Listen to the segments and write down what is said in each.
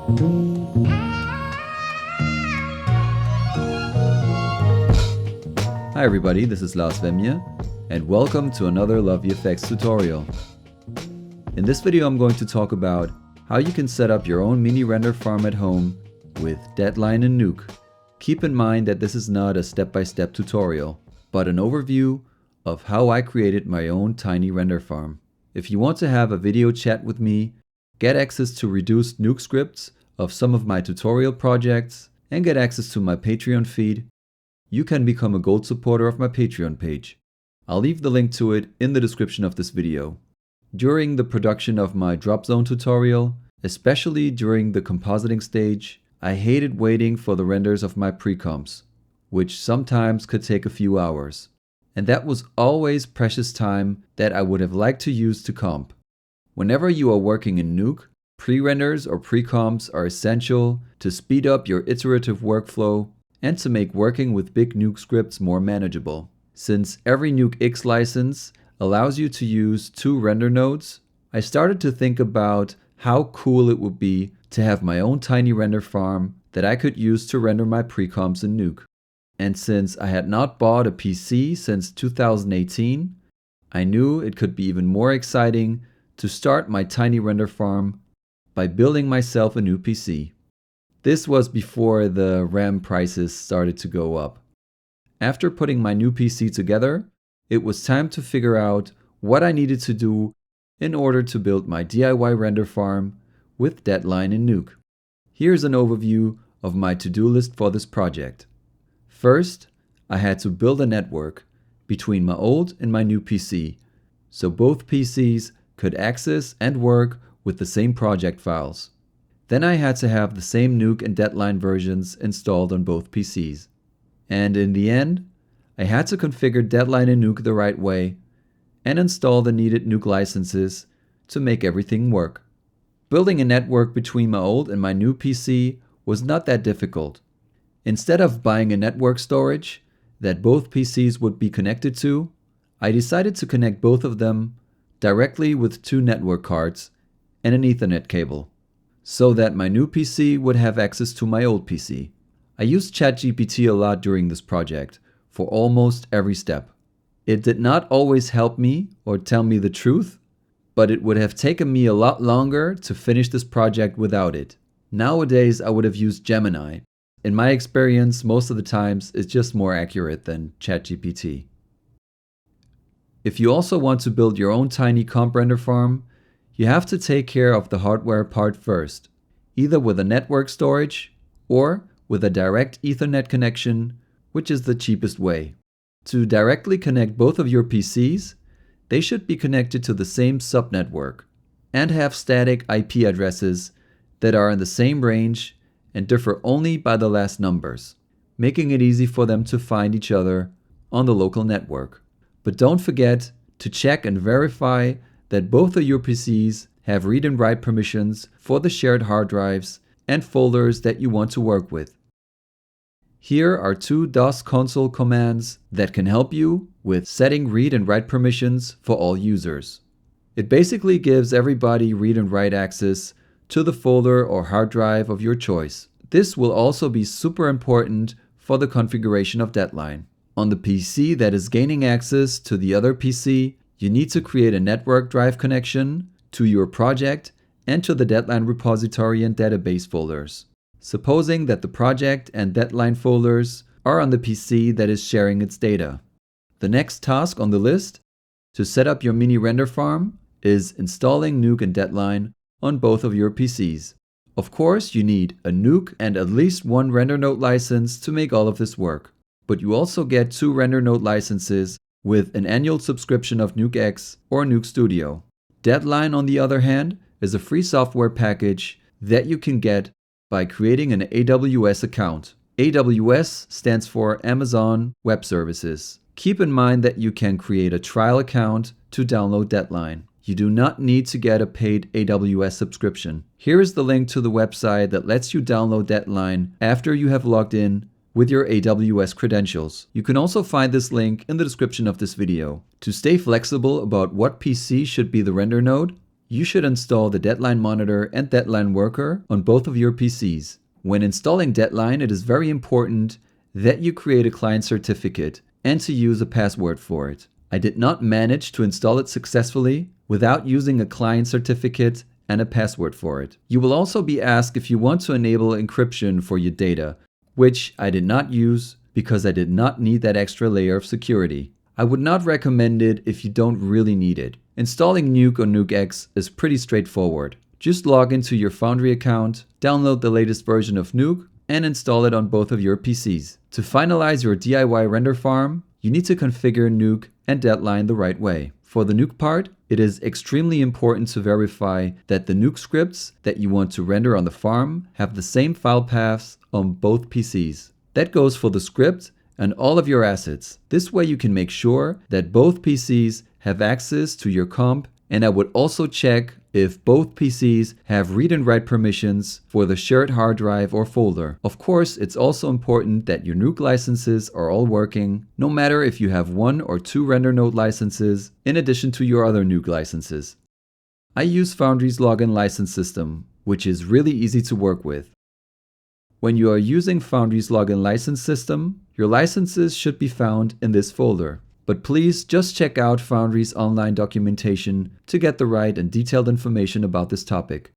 Hi everybody, this is LoveVFX and welcome to another LoveVFX tutorial. In this video I'm going to talk about how you can set up your own mini render farm at home with Deadline and Nuke. Keep in mind that this is not a step-by-step tutorial, but an overview of how I created my own tiny render farm. If you want to have a video chat with me, get access to reduced Nuke scripts of some of my tutorial projects, and get access to my Patreon feed, you can become a gold supporter of my Patreon page. I'll leave the link to it in the description of this video. During the production of my drop zone tutorial, especially during the compositing stage, I hated waiting for the renders of my pre-comps, which sometimes could take a few hours. And that was always precious time that I would have liked to use to comp. Whenever you are working in Nuke, pre-renders or pre-comps are essential to speed up your iterative workflow and to make working with big Nuke scripts more manageable. Since every Nuke X license allows you to use 2 render nodes, I started to think about how cool it would be to have my own tiny render farm that I could use to render my pre-comps in Nuke. And since I had not bought a PC since 2018, I knew it could be even more exciting to start my tiny render farm by building myself a new PC. This was before the RAM prices started to go up. After putting my new PC together, it was time to figure out what I needed to do in order to build my DIY render farm with Deadline and Nuke. Here's an overview of my to-do list for this project. First, I had to build a network between my old and my new PC, so both PCs could access and work with the same project files. Then I had to have the same Nuke and Deadline versions installed on both PCs. And in the end, I had to configure Deadline and Nuke the right way and install the needed Nuke licenses to make everything work. Building a network between my old and my new PC was not that difficult. Instead of buying a network storage that both PCs would be connected to, I decided to connect both of them directly with 2 network cards and an Ethernet cable, so that my new PC would have access to my old PC. I used ChatGPT a lot during this project for almost every step. It did not always help me or tell me the truth, but it would have taken me a lot longer to finish this project without it. Nowadays, I would have used Gemini. In my experience, most of the times, it's just more accurate than ChatGPT. If you also want to build your own tiny comp render farm, you have to take care of the hardware part first, either with a network storage or with a direct Ethernet connection, which is the cheapest way. To directly connect both of your PCs, they should be connected to the same subnetwork and have static IP addresses that are in the same range and differ only by the last numbers, making it easy for them to find each other on the local network. But don't forget to check and verify that both of your PCs have read and write permissions for the shared hard drives and folders that you want to work with. Here are 2 DOS console commands that can help you with setting read and write permissions for all users. It basically gives everybody read and write access to the folder or hard drive of your choice. This will also be super important for the configuration of Deadline. On the PC that is gaining access to the other PC, you need to create a network drive connection to your project and to the Deadline repository and database folders. Supposing that the project and Deadline folders are on the PC that is sharing its data. The next task on the list to set up your mini render farm is installing Nuke and Deadline on both of your PCs. Of course, you need a Nuke and at least 1 render node license to make all of this work. But you also get 2 render node licenses with an annual subscription of Nuke X or Nuke Studio. Deadline, on the other hand, is a free software package that you can get by creating an AWS account. AWS stands for Amazon Web Services. Keep in mind that you can create a trial account to download Deadline. You do not need to get a paid AWS subscription. Here is the link to the website that lets you download Deadline after you have logged in with your AWS credentials. You can also find this link in the description of this video. To stay flexible about what PC should be the render node, you should install the Deadline monitor and Deadline worker on both of your PCs. When installing Deadline, it is very important that you create a client certificate and to use a password for it. I did not manage to install it successfully without using a client certificate and a password for it. You will also be asked if you want to enable encryption for your data, which I did not use because I did not need that extra layer of security. I would not recommend it if you don't really need it. Installing Nuke on Nuke X is pretty straightforward. Just log into your Foundry account, download the latest version of Nuke, and install it on both of your PCs. To finalize your DIY render farm, you need to configure Nuke and Deadline the right way. For the Nuke part, it is extremely important to verify that the Nuke scripts that you want to render on the farm have the same file paths on both PCs. That goes for the script and all of your assets. This way you can make sure that both PCs have access to your comp, and I would also check if both PCs have read and write permissions for the shared hard drive or folder. Of course, it's also important that your Nuke licenses are all working, no matter if you have 1 or 2 render node licenses in addition to your other Nuke licenses. I use Foundry's login license system, which is really easy to work with. When you are using Foundry's login license system, your licenses should be found in this folder. But please just check out Foundry's online documentation to get the right and detailed information about this topic.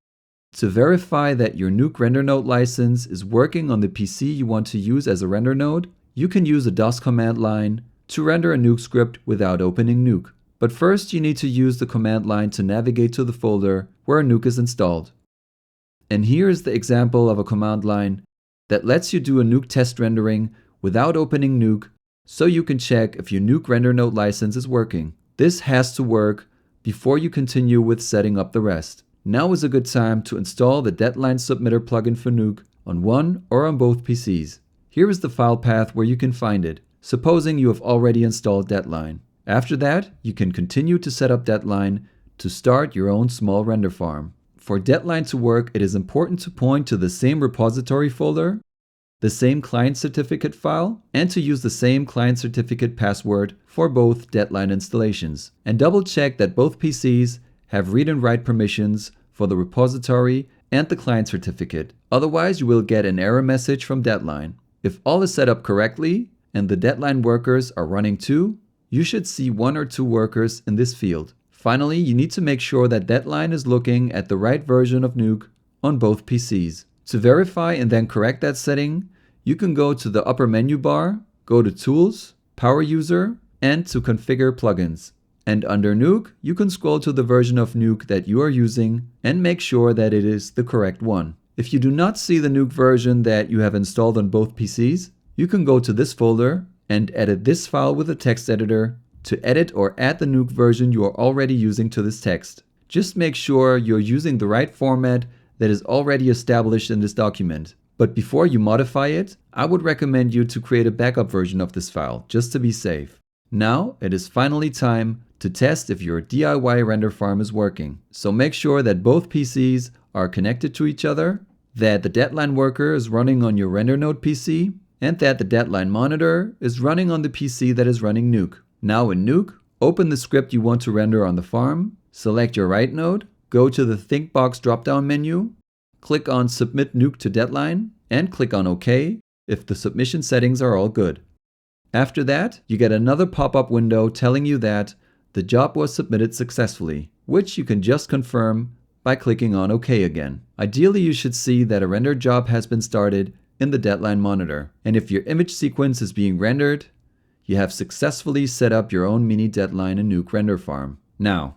To verify that your Nuke render node license is working on the PC you want to use as a render node, you can use a DOS command line to render a Nuke script without opening Nuke. But first you need to use the command line to navigate to the folder where Nuke is installed. And here is the example of a command line that lets you do a Nuke test rendering without opening Nuke, so you can check if your Nuke render node license is working. This has to work before you continue with setting up the rest. Now is a good time to install the Deadline submitter plugin for Nuke on one or on both PCs. Here is the file path where you can find it, supposing you have already installed Deadline. After that, you can continue to set up Deadline to start your own small render farm. For Deadline to work, it is important to point to the same repository folder, the same client certificate file, and to use the same client certificate password for both Deadline installations. And double check that both PCs have read and write permissions for the repository and the client certificate. Otherwise, you will get an error message from Deadline. If all is set up correctly and the Deadline workers are running too, you should see 1 or 2 workers in this field. Finally, you need to make sure that Deadline is looking at the right version of Nuke on both PCs. To verify and then correct that setting, you can go to the upper menu bar, go to Tools, Power User, and to Configure Plugins. And under Nuke, you can scroll to the version of Nuke that you are using and make sure that it is the correct one. If you do not see the Nuke version that you have installed on both PCs, you can go to this folder and edit this file with a text editor to edit or add the Nuke version you are already using to this text. Just make sure you're using the right format that is already established in this document. But before you modify it, I would recommend you to create a backup version of this file, just to be safe. Now it is finally time to test if your DIY render farm is working. So make sure that both PCs are connected to each other, that the Deadline worker is running on your render node PC, and that the Deadline monitor is running on the PC that is running Nuke. Now in Nuke, open the script you want to render on the farm, select your right node, go to the ThinkBox drop-down menu, click on Submit Nuke to Deadline, and click on OK if the submission settings are all good. After that, you get another pop-up window telling you that the job was submitted successfully, which you can just confirm by clicking on OK again. Ideally, you should see that a render job has been started in the Deadline monitor. And if your image sequence is being rendered, you have successfully set up your own mini Deadline and Nuke render farm. Now,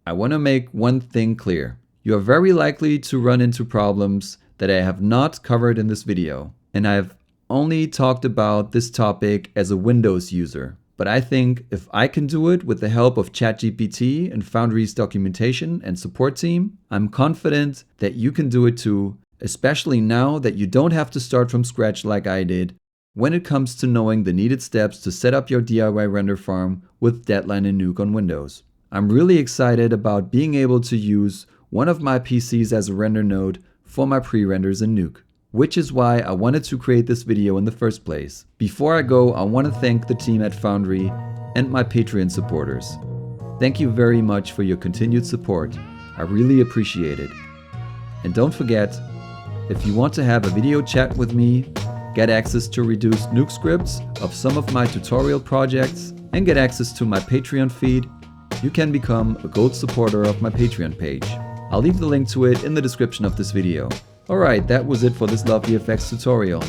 I want to make one thing clear. You are very likely to run into problems that I have not covered in this video, and I have only talked about this topic as a Windows user. But I think if I can do it with the help of ChatGPT and Foundry's documentation and support team, I'm confident that you can do it too, especially now that you don't have to start from scratch like I did when it comes to knowing the needed steps to set up your DIY render farm with Deadline and Nuke on Windows. I'm really excited about being able to use one of my PCs as a render node for my pre-renders in Nuke, which is why I wanted to create this video in the first place. Before I go, I want to thank the team at Foundry and my Patreon supporters. Thank you very much for your continued support. I really appreciate it. And don't forget, if you want to have a video chat with me, get access to reduced Nuke scripts of some of my tutorial projects, and get access to my Patreon feed, you can become a gold supporter of my Patreon page. I'll leave the link to it in the description of this video. Alright, that was it for this LoveVFX tutorial.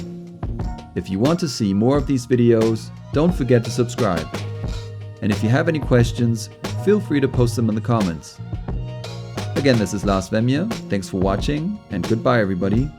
If you want to see more of these videos, don't forget to subscribe. And if you have any questions, feel free to post them in the comments. Again, this is LoveVFX. Thanks for watching, and goodbye everybody.